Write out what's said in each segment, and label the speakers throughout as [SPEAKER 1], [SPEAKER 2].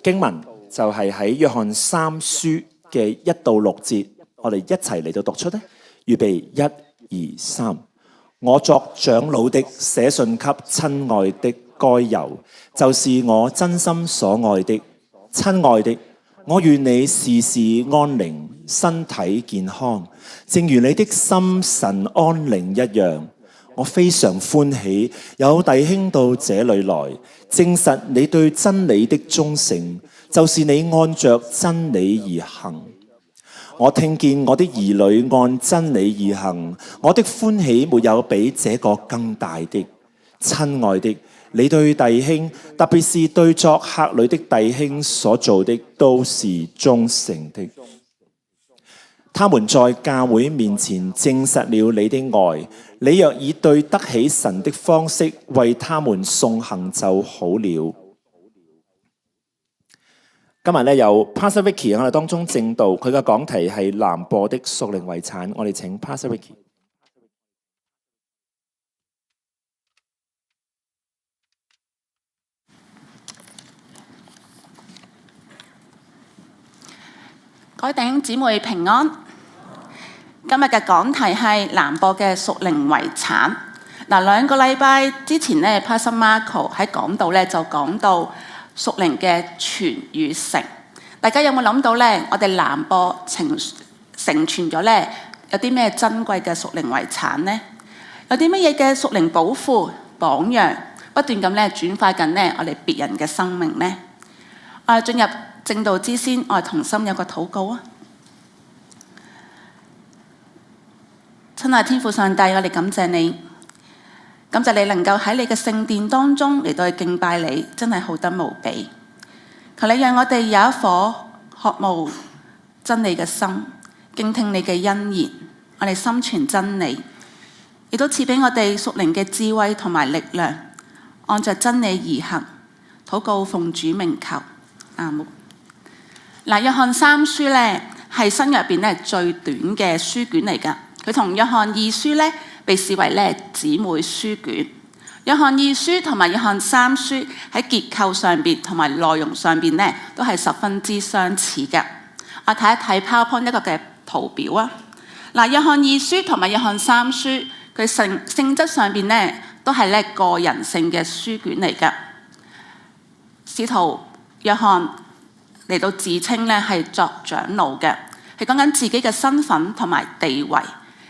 [SPEAKER 1] 經文就係喺約翰3書嘅1到6節，我哋一齊嚟到讀出呢。預備1、2、3。我作長老的寫信給親愛的該猶，就是我真心所愛的。親愛的，我願你事事安寧，身體健康，正如你的心神安寧一樣。我非常歡喜有弟兄到這裏來，證實你對真理的忠誠，就是你按着真理而行。我聽見我的兒女按真理而行，我的歡喜沒有比這個更大的。親愛的，你對弟兄，特別是對作客旅的弟兄所做的，都是忠誠的。他們在教會面前證實了你的愛，你若以對得起神的方式為他們送行就好了。今日咧由 Pastor Vicky 喺我哋當中證道，佢嘅講題係南播的屬靈遺產。我哋請 Pastor Vicky。
[SPEAKER 2] 各位弟兄姊妹平安。今日嘅講題係南播嘅屬靈遺產。2個禮拜之前咧 Pastor Marco 喺講道咧就講到屬靈嘅傳與承。大家有冇諗到咧？我哋南播承傳咗咧有啲咩珍貴嘅屬靈遺產呢？有啲乜嘢嘅屬靈寶庫榜樣不斷咁咧轉化緊咧我哋別人嘅生命呢？進入正道之先，我哋同心有個禱告啊！親愛天父上帝，我哋感謝你，感謝你能夠喺你嘅聖殿當中嚟到去敬拜你，真係好得無比。求你讓我哋有一顆渴慕真理嘅心，敬聽你嘅恩言，我哋心存真理，亦都賜俾我哋屬靈嘅智慧同埋力量，按着真理而行。禱告奉主名求，阿門。約翰3書咧係新約入邊咧最短嘅書卷嚟㗎，佢同約翰2書咧被視為咧姊妹書卷。約翰2書同埋約翰3書喺結構上邊同埋內容上邊咧都係十分之相似嘅。我睇一睇 PowerPoint 一個嘅圖表啊。約翰2書同埋約翰3書佢性質上邊咧都係咧個人性嘅書卷嚟㗎。使徒約翰嚟到自稱咧係作長老嘅，係講緊自己嘅身份同埋地位。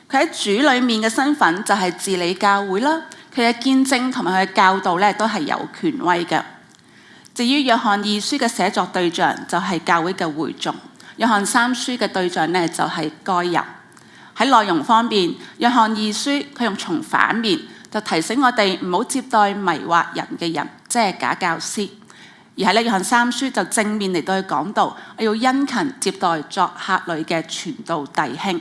[SPEAKER 2] 佢喺主裏面嘅身份就係治理教會啦，佢嘅見證同埋佢嘅教導咧都係有權威嘅。至於約翰2書嘅寫作對象就係教會嘅會眾，約翰3書嘅對象咧就係該猶。喺內容方面，約翰2書佢用從反面就提醒我哋唔好接待迷惑人嘅人，即係假教師。而喺約翰3書就正面嚟到去講到，我要殷勤接待作客旅嘅傳道弟兄。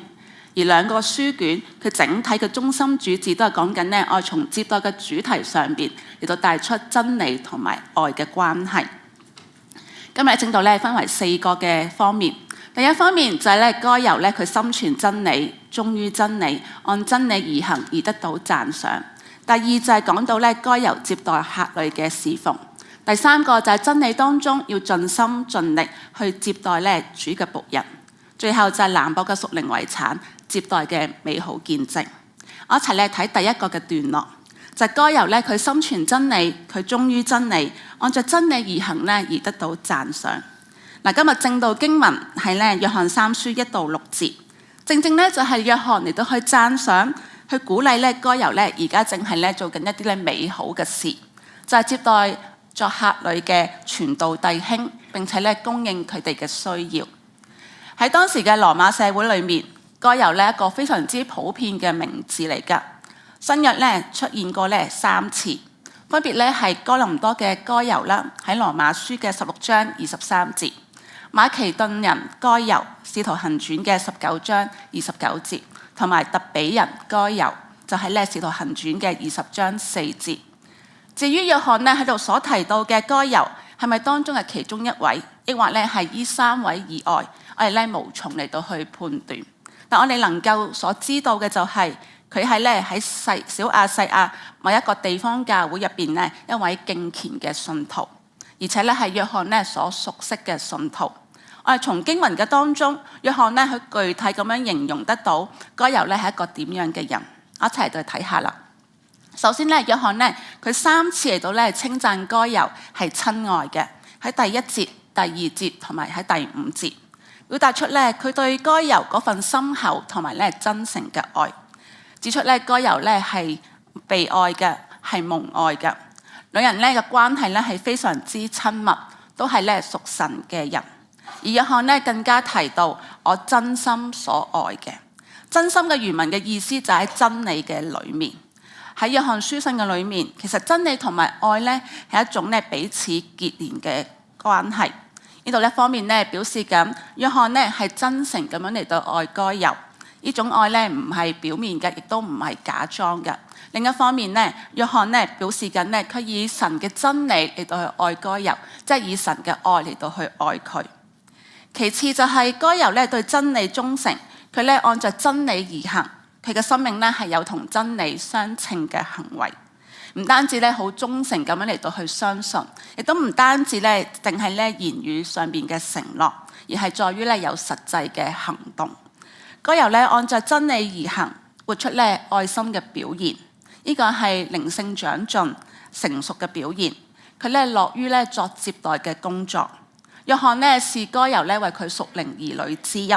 [SPEAKER 2] 而2個書卷佢整體嘅中心主旨都係講緊呢，我從接待嘅主題上邊嚟到帶出真理同埋愛嘅關係。今日正道咧分為4個嘅方面。第一方面就係咧該猶咧佢心存真理，忠於真理，按真理而行而得到讚賞。第二就係講到咧該猶接待客旅嘅侍奉。第3個就係真理當中要盡心盡力去接待咧主嘅僕人。最後就係南播嘅屬靈遺產，接待嘅美好見證。我一齊嚟睇第一個嘅段落，就係該猶咧佢心存真理，佢忠於真理，按照真理而行咧而得到讚賞。今日正道經文係咧約翰3書1到6節，正正咧就係約翰嚟到去讚賞、去鼓勵咧該猶咧而家正係咧做緊一啲咧美好嘅事，就係接待作客旅嘅傳道弟兄，並且咧供應佢哋嘅需要。喺當時嘅羅馬社會裏面，該猶咧一個非常之普遍嘅名字嚟㗎。新約咧出現過咧3次，分別咧係哥林多嘅該猶啦，喺羅馬書嘅16章23節；馬其頓人該猶，使徒行傳嘅19章29節，同埋特比人該猶，就係咧使徒行傳嘅20章4節。至於約翰咧喺度所提到嘅該猶，係咪當中嘅其中一位，抑或咧係呢3位以外，我哋咧無從嚟到去判斷。但我哋能夠所知道嘅就係佢係咧喺小亞細亞某一個地方教會入邊咧一位敬虔嘅信徒，而且咧係約翰咧所熟悉嘅信徒。我哋從經文嘅當中，約翰咧佢具體咁樣形容得到該猶咧係一個點樣嘅人，我一齊嚟睇下啦。首先咧，約翰咧佢3次嚟到咧稱讚該猶係親愛嘅，喺第1節、第2節同埋喺第5節，表達出咧佢對該猶嗰份深厚同埋咧真誠嘅愛，指出咧該猶咧係被愛嘅，係蒙愛嘅，兩人咧嘅關係咧係非常之親密，都係咧屬神嘅人。而約翰咧更加提到我真心所愛嘅，真心嘅原文嘅意思就喺真理嘅裏面。喺約翰書信嘅裏面，其實真理同埋愛咧係一種咧彼此結連嘅關係。呢度一方面咧表示緊約翰咧係真誠咁樣嚟到愛該猶，呢種愛咧唔係表面嘅，亦都唔係假裝嘅。另一方面咧，約翰咧表示緊咧佢以神嘅真理嚟到去愛該猶，即係以神嘅愛嚟到去愛佢。其次就係該猶咧對真理忠誠，佢咧按照真理而行。佢嘅生命咧係有同真理相稱嘅行為，唔單止咧好忠誠咁樣嚟到去相信，亦都唔單止咧淨係咧言語上邊嘅承諾，而係在於咧有實際嘅行動。該猶咧按照真理而行，活出咧愛心嘅表現，呢個係靈性長進成熟嘅表現。佢咧樂於咧作接待嘅工作。約翰咧視該猶咧為佢屬靈兒女之一。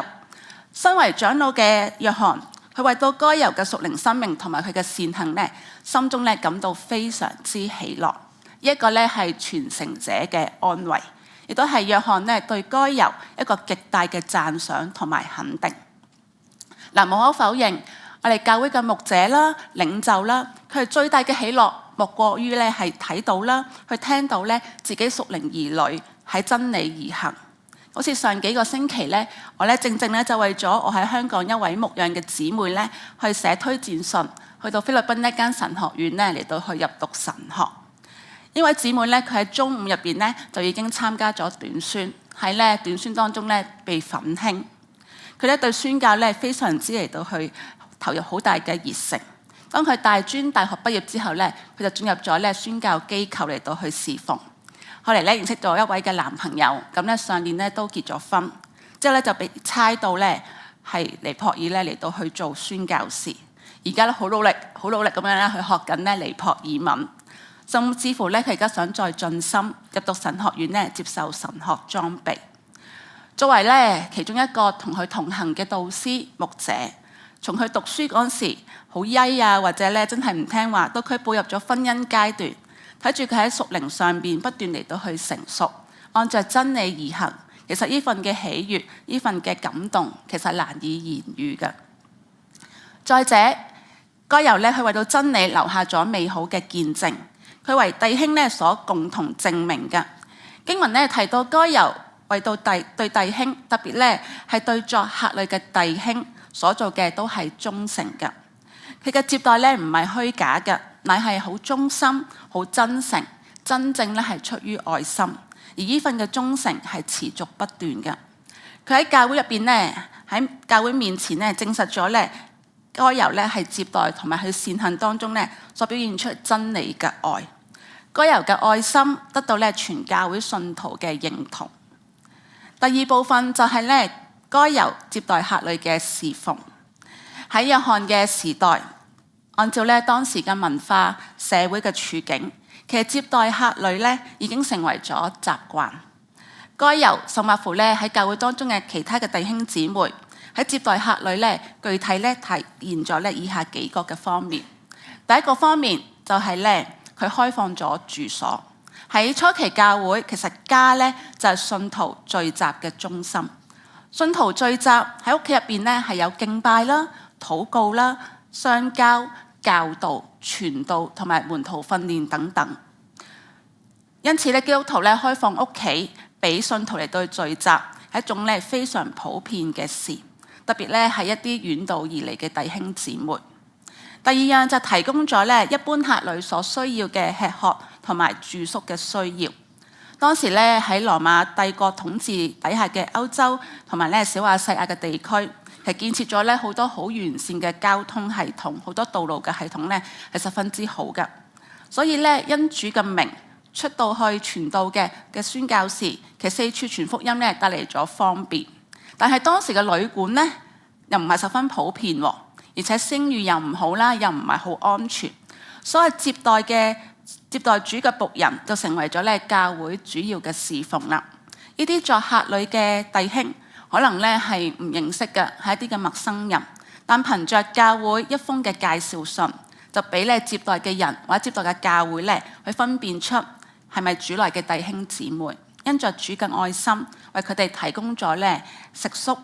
[SPEAKER 2] 身為長老嘅約翰，佢為到該猶嘅屬靈生命同埋佢嘅善行咧，心中咧感到非常之喜樂。一個咧係傳承者嘅安慰，亦都係約翰咧對該猶一個極大嘅讚賞同埋肯定。嗱，無可否認，我哋教會嘅牧者啦、領袖啦，佢哋最大嘅喜樂莫過於咧係睇到啦、去聽到咧自己屬靈兒女喺真理而行。好似上幾個星期咧，我咧正正咧就為咗我喺香港一位牧養嘅姊妹咧，去寫推薦信，去到菲律賓一間神學院咧嚟到去入讀神學。呢位姊妹咧，佢喺中午入邊咧就已經參加咗短宣，喺咧短宣當中咧被奮興。佢咧對宣教咧非常之嚟到去投入好大嘅熱誠。當佢大專大學畢業之後咧，佢就進入咗咧宣教機構嚟到去侍奉。後嚟咧認識咗一位嘅男朋友，咁咧上年咧都結咗婚，之後咧就被差到咧係尼泊爾咧嚟到去做宣教士，而家咧好努力咁樣咧去學緊咧尼泊爾文，甚至乎咧佢而家想再進深入讀神學院咧接受神學裝備。作為咧其中一個同佢同行嘅導師牧者，從佢讀書嗰陣時好曳啊，或者咧真係唔聽話，到佢步入咗婚姻階段。睇住佢喺屬靈上邊不斷嚟到去成熟，按照真理而行。其實呢份嘅喜悅，呢份嘅感動，其實難以言喻嘅。再者，該猶咧，佢為到真理留下咗美好嘅見證，佢為弟兄咧所共同證明嘅。經文咧提到該猶為到對弟兄，特別咧係對作客旅嘅弟兄所做嘅都係忠誠嘅。佢嘅接待咧唔係虛假嘅，乃係好忠心、好真誠，真正咧係出於愛心，而呢份嘅忠誠係持續不斷嘅。佢喺教會入邊咧，喺教會面前咧證實咗咧，該猶咧係接待同埋佢善行當中咧所表現出真理嘅愛。該猶嘅愛心得到咧全教會信徒嘅認同。第二部分就係咧該猶接待客旅嘅侍奉。喺約翰嘅時代，按照咧當時嘅文化、社會嘅處境，其實接待客旅咧已經成為咗習慣。該猶甚或乎咧喺教會當中嘅其他嘅弟兄姊妹喺接待客旅咧，具體咧體現咗咧以下幾個嘅方面。第一個方面就係咧佢開放咗住所。喺初期教會，其實家咧就係信徒聚集嘅中心。信徒聚集喺屋企入邊咧係有敬拜啦、禱告啦、相交、教導、傳道同埋門徒訓練等等。因此咧，基督徒咧開放屋企俾信徒嚟到聚集，係一種咧非常普遍嘅事。特別咧係一啲遠道而嚟嘅弟兄姊妹。第二樣就提供咗咧一般客旅所需要嘅吃喝同埋住宿嘅需要。當時咧喺羅馬帝國統治底下嘅歐洲同埋咧小亞細亞嘅地區，係建設咗咧好多好完善嘅交通系統，好多道路嘅系統咧係十分之好嘅。所以咧因主嘅名，出到去傳道嘅宣教士，其實四處傳福音咧帶嚟咗方便。但係當時嘅旅館咧又唔係十分普遍喎，而且聲譽又唔好啦，又唔係好安全，所以接待主嘅僕人就成為咗咧教會主要嘅侍奉啦。呢啲作客旅嘅弟兄可能咧係唔認識嘅，係一啲嘅陌生人，但憑着教會一封嘅介紹信，就俾咧接待嘅人或者接待嘅教會咧去分辨出係咪主內嘅弟兄姊妹，因着主嘅愛心為佢哋提供咗咧食宿。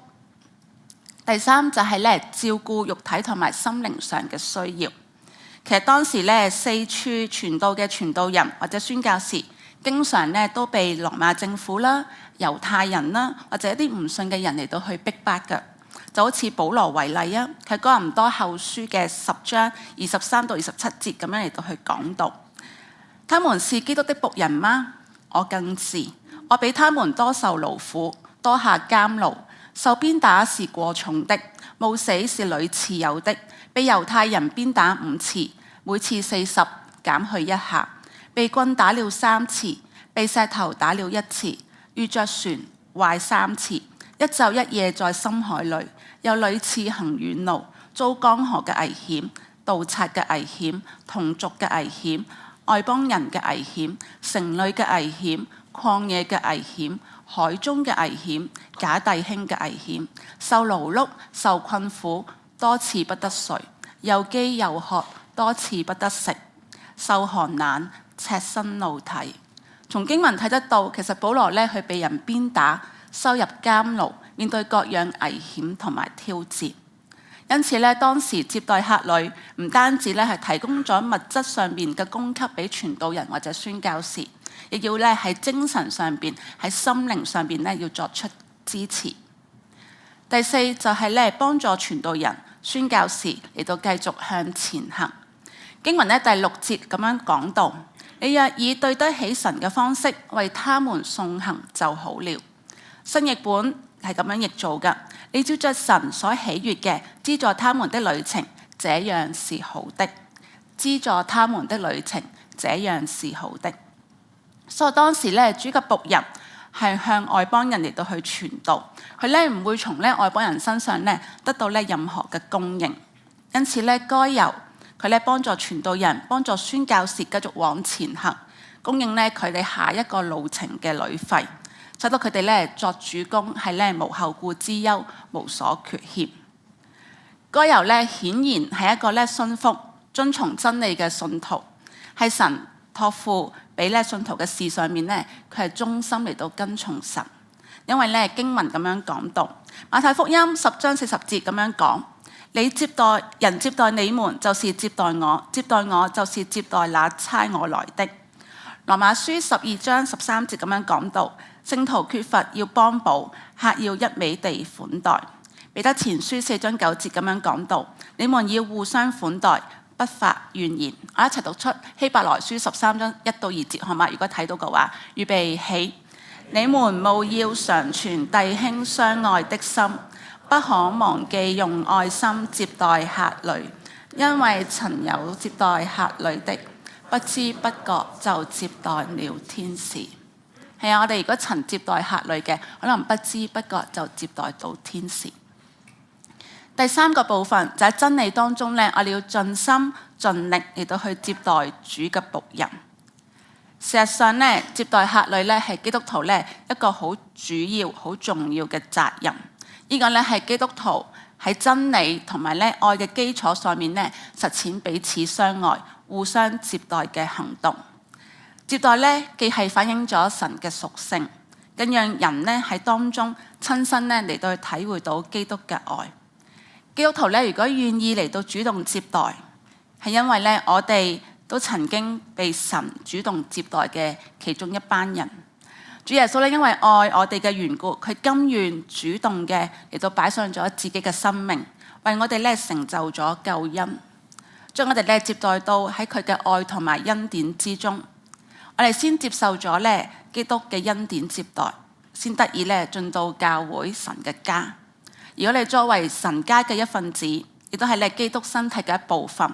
[SPEAKER 2] 第三就係咧照顧肉體同埋心靈上嘅需要。其實當時咧四處傳道嘅傳道人或者宣教士，經常咧都被羅馬政府啦、猶太人啦或者一啲唔信嘅人嚟到去逼迫嘅。就好似保羅為例啊，喺哥林多後書嘅10章23到27節咁樣嚟到去講到，他們是基督的僕人嗎？我更是，我比他們多受勞苦，多下監牢，受鞭打是過重的，冒死是屢次有的，被猶太人鞭打5次，每次40減去1下，被棍打了3次，被石頭打了1次，遇着船壞3次，一晝一夜在深海裏，又屢次行遠路，遭江河嘅危險、盜賊嘅危險、同族嘅危險、外邦人嘅危險、城裏嘅危險、曠野嘅危險、海中嘅危險、假弟兄嘅危險，受勞碌、受困苦，多次不得睡，又飢又渴，多次不得食，受寒冷、赤身露體。從經文睇得到，其實保羅咧佢被人鞭打、收入監牢，面對各樣危險同埋挑戰。因此咧，當時接待客旅唔單止咧係提供咗物質上面嘅供給俾傳道人或者宣教士，亦要咧喺精神上邊、喺心靈上邊咧要作出支持。第四就係咧幫助傳道人、宣教士嚟到繼續向前行。經文咧第6節咁樣講到：你若以對得起神嘅方式為他們送行就好了。新譯本係咁樣譯做㗎。你照着神所喜悅嘅資助他們的旅程，這樣是好的。資助他們的旅程，這樣是好的。所以當時咧，主嘅僕人係向外邦人嚟到去傳道，佢咧唔會從咧外邦人身上咧得到咧任何嘅供應。因此咧，該由佢咧幫助傳道人、幫助宣教士繼續往前行，供應咧佢哋下一個路程嘅旅費。使到佢哋咧作主工係咧無後顧之憂，無所缺欠。該猶咧顯然係一個咧信服、遵從真理嘅信徒，係神託付俾咧信徒嘅事上面咧，佢係忠心嚟到跟從神。因為咧經文咁樣講到，馬太福音10章40節咁樣講：你接待人接待你們，就是接待我；接待我，就是接待那差我來的。羅馬書12章13節咁樣講到：聖徒缺乏要幫補，客要一味地款待。彼得前書4章9節咁樣講到：你們要互相款待，不發怨言。我一齊讀出希伯來書13章1到2節，好嘛？如果睇到嘅話，預備起。你們務要常存弟兄相愛的心，不可忘記用愛心接待客旅，因為曾有接待客旅的，不知不覺就接待了天使。係啊，我哋如果曾接待客旅嘅，可能不知不覺就接待到天使。第三個部分就喺真理當中咧，我哋要盡心盡力嚟到去接待主嘅僕人。事實上咧，接待客旅咧係基督徒咧一個好主要、好重要嘅責任。呢個咧係基督徒喺真理同埋咧愛嘅基礎上面咧實踐彼此相愛、互相接待嘅行動。接待咧既係反映咗神嘅屬性，更讓人咧喺當中親身咧嚟到去體會到基督嘅愛。基督徒咧如果願意嚟到主動接待，係因為咧我哋都曾經被神主動接待嘅其中一班人。主耶穌咧因為愛我哋嘅緣故，佢甘願主動嘅嚟到擺上咗自己嘅生命，為我哋咧成就咗救恩，將我哋咧接待到喺佢嘅愛同埋恩典之中。我哋先接受咗咧基督嘅恩典接待，先得以咧進到教會神嘅家。如果你作為神家嘅一份子，亦都係咧基督身體嘅一部分，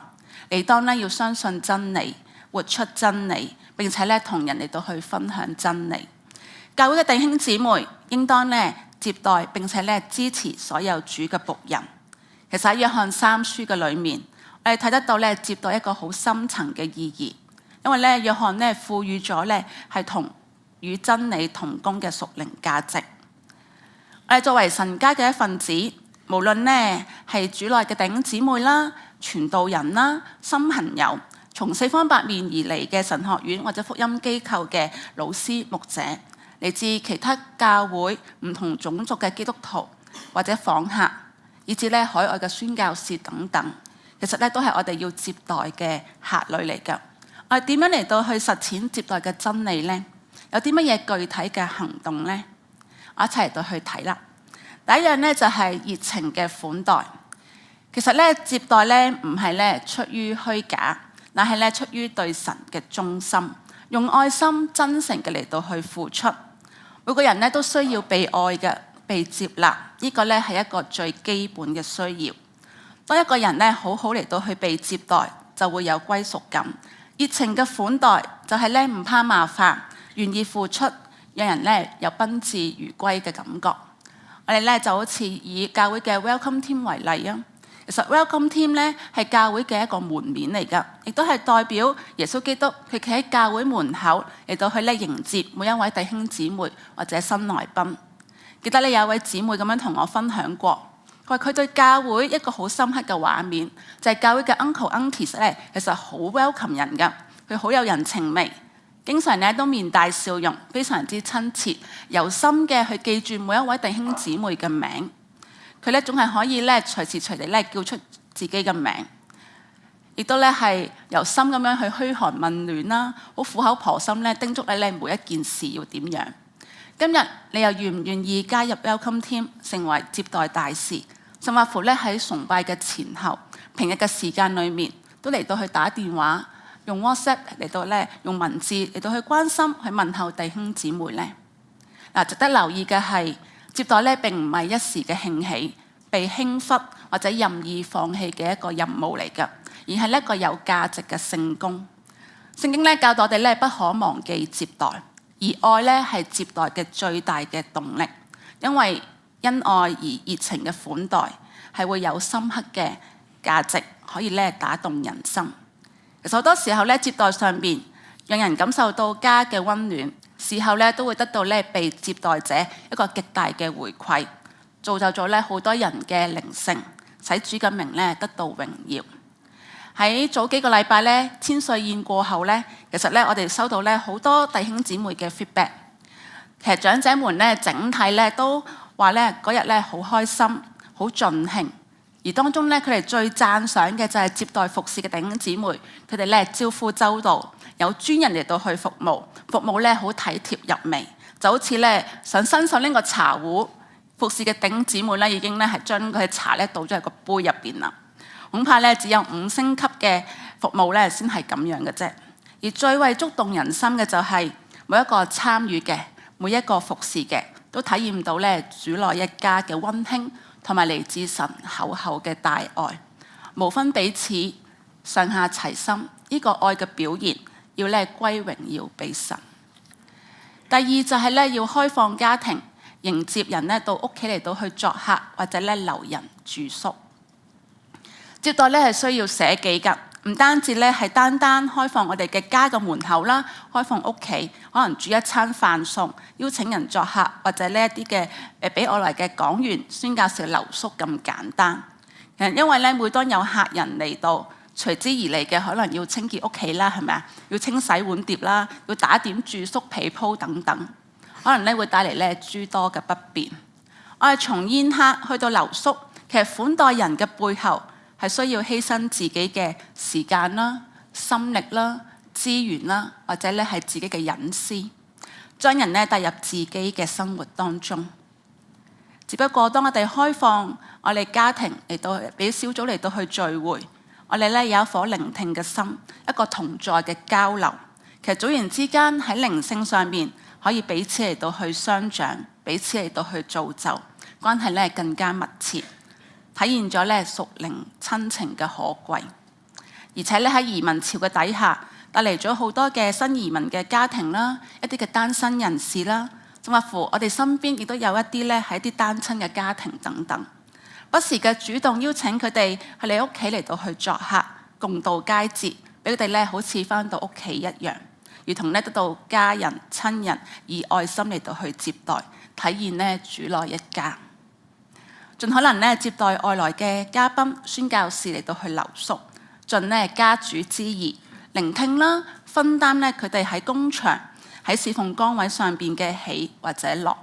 [SPEAKER 2] 你當咧要相信真理，活出真理，並且咧同人嚟到去分享真理。教會嘅弟兄姊妹應當咧接待並且咧支持所有主嘅僕人。其實喺約翰三書嘅裏面，我哋睇得到咧接待一個好深層嘅意義，因為咧約翰咧賦予咗咧係與真理同工嘅屬靈價值。我哋作為神家嘅一份子，無論咧係主內嘅弟兄姊妹啦、傳道人啦、新朋友，從四方八面而嚟嘅神學院或者福音機構嘅老師牧者，嚟自其他教會唔同種族嘅基督徒或者訪客，以至咧海外嘅宣教士等等，其實咧都係我哋要接待嘅客旅嚟㗎。我哋點樣嚟到去實踐接待嘅真理呢？有啲乜嘢具體嘅行動呢？我一齊嚟到去睇啦。第一樣咧就係熱情嘅款待。其實咧接待咧唔係咧出於虛假，乃係咧出於對神嘅忠心，用愛心真誠嘅嚟到去付出。每個人咧都需要被愛嘅、被接納，呢個咧係一個最基本嘅需要。當一個人咧好好嚟到去被接待，就會有歸屬感。熱情嘅款待就係咧唔怕麻煩，願意付出，讓人咧有賓至如歸嘅感覺。我哋咧就好似以教會嘅 Welcome Team 為例啊。其實 Welcome Team 咧係教會嘅一個門面嚟㗎，亦都係代表耶穌基督佢企喺教會門口嚟到去咧迎接每一位弟兄姊妹或者新來賓。記得咧有一位姊妹咁樣同我分享過，佢話佢對教會一個好深刻嘅畫面，就係教會嘅 Uncle Aunties 咧，其實好 welcome 人㗎，佢好有人情味。經常咧都面帶笑容，非常之親切，由心嘅去記住每一位弟兄姊妹嘅名。佢咧總係可以咧隨時隨地咧叫出自己嘅名，亦都咧係由心咁樣去噓寒問暖啦，好苦口婆心咧叮囑你咧每一件事要點樣。今日你又願唔願意加入 Welcome Team， 成為接待大使？甚或乎咧喺崇拜嘅前後、平日嘅時間裏面，都嚟到去打電話，用 WhatsApp 嚟到咧，用文字嚟到去關心、去問候弟兄姊妹咧。嗱，值得留意嘅係接待咧並唔係一時嘅興起、被輕忽或者任意放棄嘅一個任務嚟㗎，而係一個有價值嘅聖工。聖經咧教導我哋咧不可忘記接待，而愛咧係接待嘅最大嘅動力，因為因愛而熱情嘅款待係會有深刻嘅價值，可以咧打動人心。其實好多時候咧，接待上邊讓人感受到家嘅溫暖，事後咧都會得到咧被接待者一個極大嘅回饋，造就咗咧好多人嘅靈性，使主嘅名咧得到榮耀。喺早幾個禮拜咧，千歲宴過後咧，其實咧我哋收到咧好多弟兄姊妹嘅 feedback。其實長者們咧整體咧都話咧嗰日咧好開心，好盡興。而當中咧，佢哋最讚賞嘅就係接待服侍嘅弟兄姊妹，佢哋咧招呼周到，有專人嚟到去服務咧好體貼入微，就好似咧想伸手拎個茶壺，服侍嘅弟兄姊妹咧已經咧係將佢嘅茶咧倒咗喺個杯入邊啦。恐怕咧只有5星級嘅服務咧先係咁樣嘅啫。而最為觸動人心嘅就係每一個參與嘅，每一個服侍嘅，都體驗到咧主內一家嘅溫馨。同埋嚟自神厚厚嘅大愛，無分彼此，上下齊心。呢個愛嘅表現，要咧歸榮耀俾神。第二就係咧要開放家庭，迎接人咧到屋企嚟到去作客，或者咧留人住宿。接待咧係需要捨己㗎，唔單止咧係單單開放我哋嘅家嘅門口啦，開放屋企，可能煮一餐飯餸，邀請人作客，或者呢一啲嘅俾我嚟嘅講員、宣教士留宿咁簡單。因為咧每當有客人嚟到，隨之而嚟嘅可能要清潔屋企啦，係咪啊？要清洗碗碟啦，要打點住宿被鋪等等，可能咧會帶嚟咧諸多嘅不便。我哋從宴客去到留宿，其實款待人嘅背後，係需要犧牲自己嘅時間啦、心力啦、資源啦，或者咧係自己嘅隱私，將人咧帶入自己嘅生活當中。只不過當我哋開放我哋家庭嚟到俾小組嚟到去聚會，我哋咧有一顆聆聽嘅心，一個同在嘅交流。其實組員之間喺靈性上面可以彼此嚟到去相長，彼此嚟到去造就，關係咧更加密切。體現咗咧屬靈親情嘅可貴，而且咧喺移民潮嘅底下，帶嚟咗好多嘅新移民嘅家庭啦，一啲嘅單身人士啦，甚至乎我哋身邊亦都有一啲咧係一啲單親嘅家庭等等，不時嘅主動邀請佢哋去你屋企嚟到去作客，共度佳節，俾佢哋咧好似返到屋企一樣，如同咧得到家人親人以愛心嚟到去接待，體現咧主內一家。盡可能咧接待外來嘅嘉賓、宣教士嚟到去留宿，盡咧家主之誼，聆聽啦，分擔咧佢哋喺工場、喺侍奉崗位上邊嘅喜或者樂、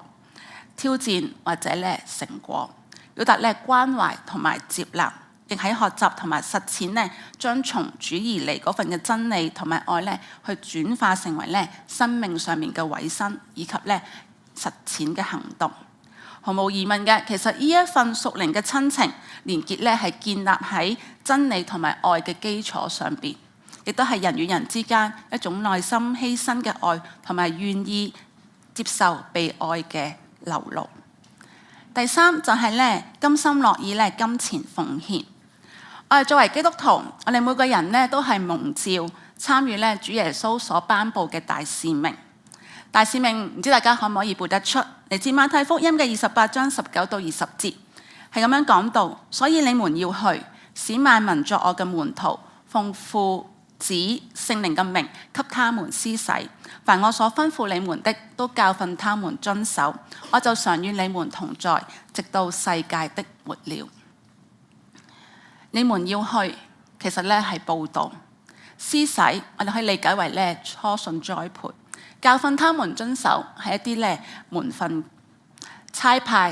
[SPEAKER 2] 挑戰或者咧成果，表達咧關懷同埋接納，亦喺學習同埋實踐咧，將從主而嚟嗰份嘅真理同埋愛咧，去轉化成為咧生命上面嘅委身，以及咧實踐嘅行動。毫無疑問嘅，其實呢一份屬靈嘅親情連結咧，係建立喺真理同埋愛嘅基礎上邊，亦都係人與人之間一種內心犧牲嘅愛，同埋願意接受被愛嘅流露。第三就係咧甘心樂意咧金錢奉獻。我哋作為基督徒，我哋每個人咧都係蒙召參與咧主耶穌所頒布嘅大使命。大使命唔知大家可唔可以背得出？嚟自馬太福音嘅28章19到20節，係咁樣講到：所以你們要去，使萬民作我嘅門徒，奉父子聖靈嘅名給他們施洗。凡我所吩咐你們的，都教訓他們遵守。我就常與你們同在，直到世界的末了。你們要去，其實咧係報導。施洗，我哋可以理解為咧初信栽培。教訓他們遵守係一啲咧門訓差派，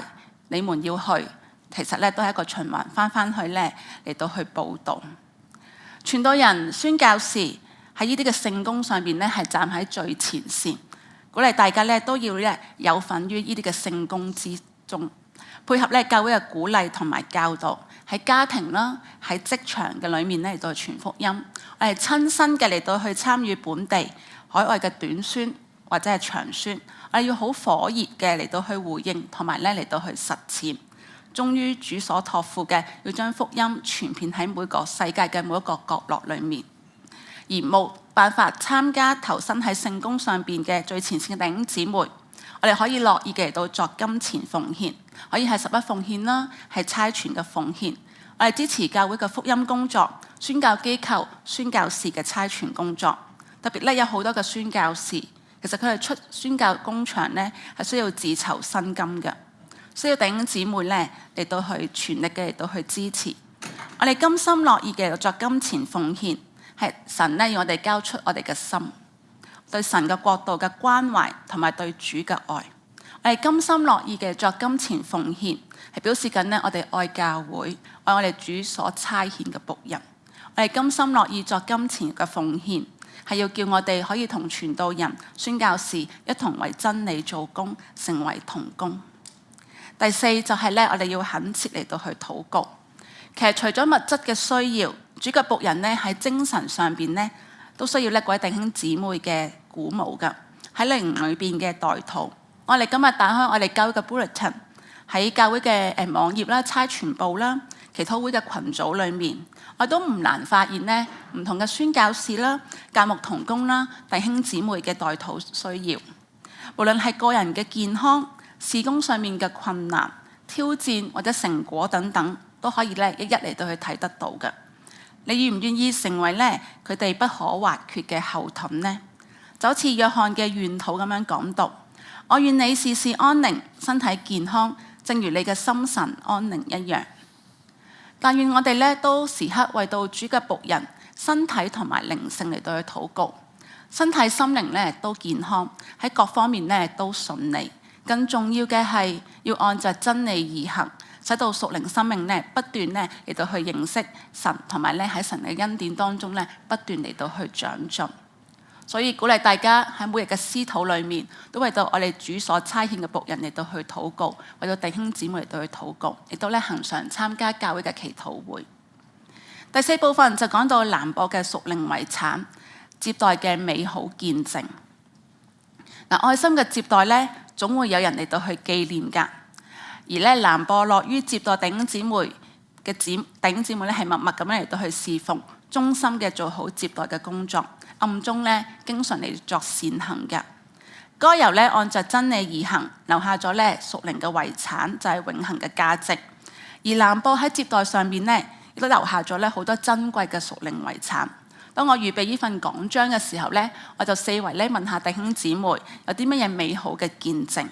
[SPEAKER 2] 你們要去，其實咧都係一個循環，翻去咧嚟到去報導。傳道人、宣教士喺呢啲嘅聖工上邊咧係站喺最前線，鼓勵大家咧都要咧有份於呢啲嘅聖工之中，配合咧教會嘅鼓勵同埋教導，喺家庭啦、喺職場嘅裏面咧嚟到去傳福音，我哋親身嘅嚟到去參與本地、海外嘅短宣或者係長宣，我哋要好火熱嘅嚟到去回應，同埋咧嚟到去實踐，忠於主所託付嘅，要將福音傳遍喺每個世界嘅每一個角落裏面。而冇辦法參加投身喺聖工上邊嘅最前線嘅弟兄姊妹，我哋可以樂意嘅嚟到作金錢奉獻，可以係十一奉獻啦，係差傳嘅奉獻。我哋支持教會嘅福音工作、宣教機構、宣教士嘅差傳工作。特別咧有好多嘅宣教士，其實佢哋出宣教工場咧係需要自籌薪金嘅，需要弟兄姊妹咧嚟到去全力嘅嚟到去支持。我哋甘心樂意嘅作金錢奉獻，係神咧要我哋交出我哋嘅心，對神嘅國度嘅關懷同埋對主嘅愛。我哋甘心樂意嘅作金錢奉獻，係表示緊咧我哋愛教會，愛我哋主所差遣嘅僕人。我哋甘心樂意作金錢嘅奉獻，係要叫我哋可以同傳道人、宣教士一同為真理做工，成為同工。第四就係咧，我哋要懇切嚟到去禱告。其實除咗物質嘅需要，主嘅僕人咧喺精神上邊咧都需要咧各位弟兄姊妹嘅鼓舞㗎，喺靈裏邊嘅代禱。我哋今日打開我哋教會嘅 bulletin， 喺教會嘅網頁啦、差傳部啦、祈禱會嘅群組裏面，我都唔難發現咧唔同嘅宣教士啦、教牧同工啦、弟兄姊妹嘅代禱需要。無論係個人嘅健康、事工上面嘅困難、挑戰或者成果等等，都可以咧一一嚟到去睇得到嘅。你願唔願意成為咧佢哋不可或缺嘅後盾呢？就好似約翰嘅願禱咁樣講到：我願你事事安寧，身體健康，正如你嘅心神安寧一樣。但願我哋咧都時刻為到主嘅僕人身體同埋靈性嚟到去禱告，身體心靈咧都健康，喺各方面咧都順利。更重要嘅係要按照真理而行，使到屬靈生命咧不斷咧嚟到去認識神，同埋咧喺神嘅恩典當中咧不斷嚟到去長進。所以鼓勵大家喺每日嘅私禱裏面，都為到我哋主所差遣嘅僕人嚟到去禱告，為到弟兄姊妹嚟到去禱告，亦都咧恆常參加教會嘅祈禱會。第四部分就講到南播嘅屬靈遺產，接待嘅美好見證。愛心嘅接待咧，總會有人嚟到去紀念㗎。而咧南播樂於接待弟兄姊妹嘅弟兄姊妹咧，係默默咁樣嚟到去侍奉，衷心嘅做好接待嘅工作。暗中咧經常嚟作善行嘅。該猶咧按着真理而行，留下咗咧屬靈嘅遺產，就係永恆嘅價值。而南波喺接待上邊咧，亦都留下咗咧好多珍貴嘅屬靈遺產。當我預備呢份講章嘅時候咧，我就四圍咧問下弟兄姊妹有啲乜嘢美好嘅見證。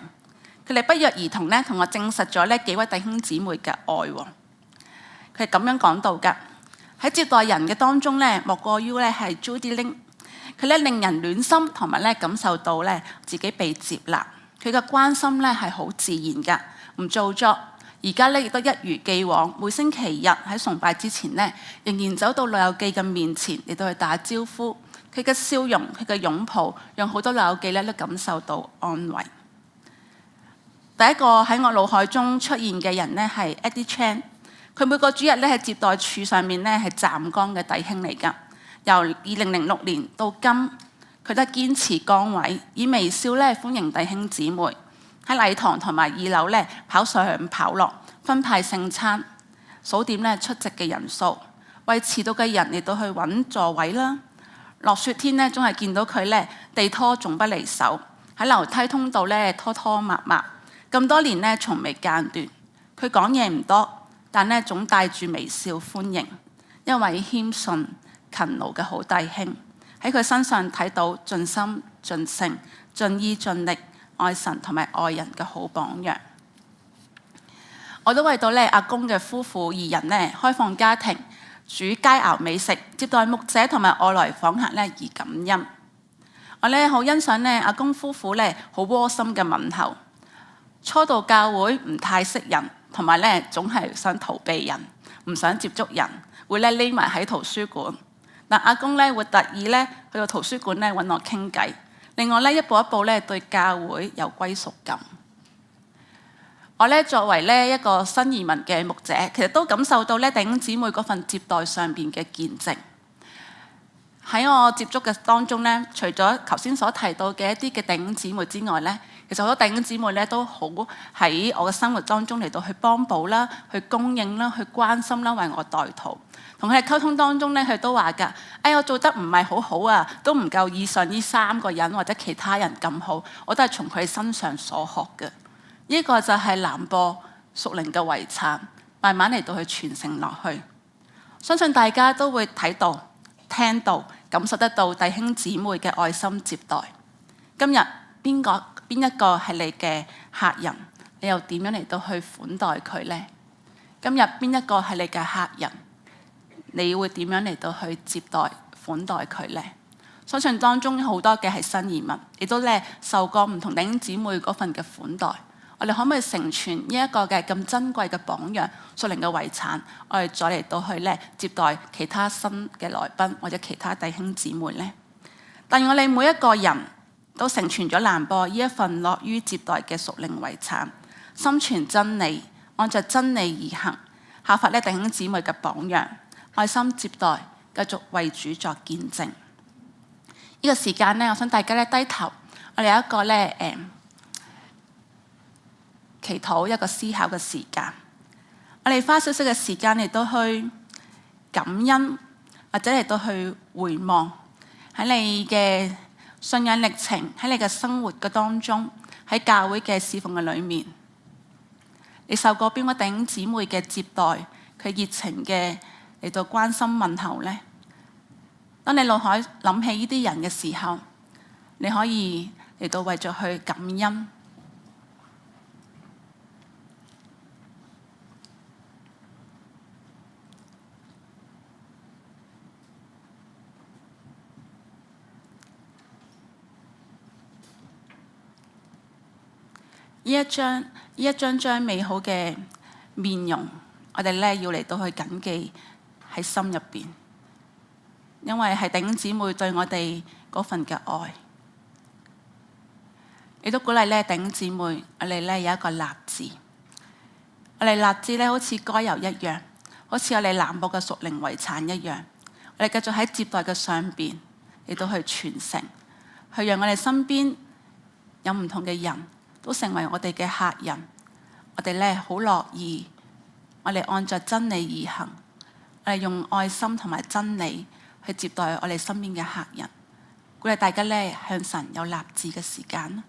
[SPEAKER 2] 佢哋不約而同咧同我證實咗呢幾位弟兄姊妹嘅愛。佢係咁樣講到㗎，喺接待人嘅當中咧，莫過於咧係 Judy Ling。佢咧令人暖心，同埋咧感受到咧自己被接納。佢嘅關心咧係好自然㗎，唔做作。而家咧亦都一如既往，每星期日喺崇拜之前咧，仍然走到老友記嘅面前嚟到去打招呼。佢嘅笑容，佢嘅擁抱，讓好多老友記咧都感受到安慰。第一個喺我腦海中出現嘅人咧係 Eddie Chan。佢每個主日咧喺接待處上面咧係站崗嘅弟兄嚟㗎。由2006年到今，佢都堅持崗位，以微笑咧歡迎弟兄姊妹。喺禮堂同埋2樓咧跑上跑落，分派聖餐，數點咧出席嘅人數，為遲到嘅人嚟到去揾座位啦。落雪天咧，總係見到佢咧地拖仲不離手，喺樓梯通道咧拖拖抹抹，咁多年咧從未間斷。佢講嘢唔多，但咧總帶住微笑歡迎，一位謙遜勤勞嘅好弟兄。喺佢身上睇到盡心盡性盡意盡力愛神同埋愛人嘅好榜樣。我都為到咧阿公嘅夫婦2人咧開放家庭，煮佳肴美食，接待牧者同埋外來訪客咧而感恩。我咧好欣賞咧阿公夫婦咧好窩心嘅問候。初到教會唔太識人，同埋咧總係想逃避人，唔想接觸人，會咧匿埋喺圖書館。但阿公咧會特意咧去到圖書館咧揾我傾偈。另外咧一步一步咧對教會有歸屬感。我咧作為咧一個新移民嘅牧者，其實都感受到咧弟兄姊妹嗰份接待上邊嘅見證。喺我接觸嘅當中咧，除咗頭先所提到嘅一啲嘅弟兄姊妹之外咧，其實好多弟兄姊妹咧都好喺我嘅生活當中嚟到去幫補啦、去供應啦、去關心啦、為我代禱。同佢哋溝通當中咧，佢都話㗎：我做得唔係好好啊，都唔夠以上呢3個人或者其他人咁好。我都係從佢哋身上所學嘅。呢個就係南播屬靈嘅遺產，慢慢嚟到去傳承落去。相信大家都會睇到、聽到、感受得到弟兄姊妹嘅愛心接待。今日邊一個係你嘅客人，你又點樣嚟到去款待佢呢？今日邊一個係你嘅客人，你會點樣嚟到去接待款待佢呢？相信當中好多嘅係新移民，亦都咧受過唔同弟兄姊妹嗰份嘅款待。我哋可唔可以承傳呢一個嘅咁珍貴嘅榜樣、屬靈嘅遺產？我哋再嚟到去咧接待其他新嘅來賓或者其他弟兄姊妹呢？但我哋每一個人都承傳咗南播呢一份樂於接待嘅屬靈遺產，心存真理，按着真理而行，效法咧弟兄姊妹嘅榜樣，愛心接待，繼續為主作見證。呢個時間咧，我想大家咧低頭，我哋有一個咧祈禱，一個思考嘅時間。我哋花少少嘅時間嚟到去感恩，或者嚟到去回望喺你嘅信仰歷程，喺你嘅生活嘅當中，喺教會嘅侍奉嘅裏面，你受過邊位弟兄姊妹嘅接待，佢熱情嘅嚟到關心問候呢？當你腦海諗起呢啲人嘅時候，你可以嚟到為咗去感恩。呢一張美好嘅面容，我哋咧要嚟到去謹記喺心入邊，因為係弟兄姊妹對我哋嗰份嘅愛。亦都鼓勵咧弟兄姊妹，我哋咧有一個立志，我哋立志咧好似該猶一樣，好似我哋南播嘅屬靈遺產一樣，我哋繼續喺接待嘅上邊嚟到去傳承，去讓我哋身邊有唔同嘅人都成為我哋嘅客人。我哋咧好樂意，我哋按着真理而行，我哋用愛心同埋真理去接待我哋身邊嘅客人。鼓勵大家咧向神有立志嘅時間。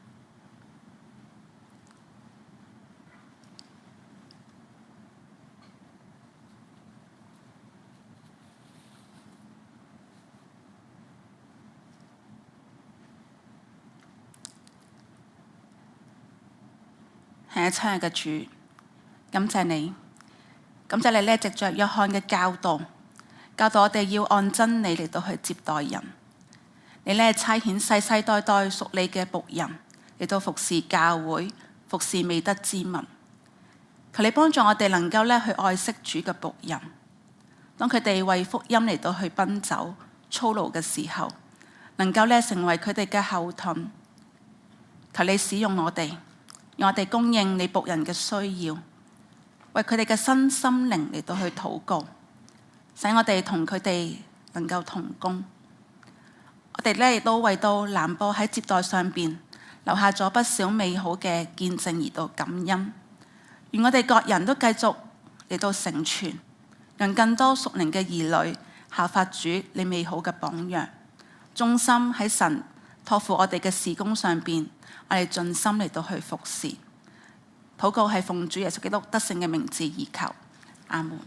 [SPEAKER 2] 係啊，親愛嘅主，感謝你，感謝你咧，藉着約翰嘅教導我哋要按真理嚟到去接待人。你咧差遣世世代代屬你嘅僕人嚟到服侍教會，服侍未得之民。求你幫助我哋能夠咧去愛惜主嘅僕人，當佢哋為福音嚟到去奔走操勞嘅時候，能夠咧成為佢哋嘅後盾。求你使用我哋，讓我哋供應你僕人嘅需要，為佢哋嘅身心靈嚟到去禱告，使我哋同佢哋能夠同工。我哋咧亦都為到南播喺接待上邊留下咗不少美好嘅見證而到感恩。願我哋各人都繼續嚟到成全，讓更多屬靈嘅兒女效法主你美好嘅榜樣，忠心喺神託付我哋嘅事工上邊，我哋盡心嚟到去服侍。禱告係奉主耶穌基督得勝嘅名字而求，阿門。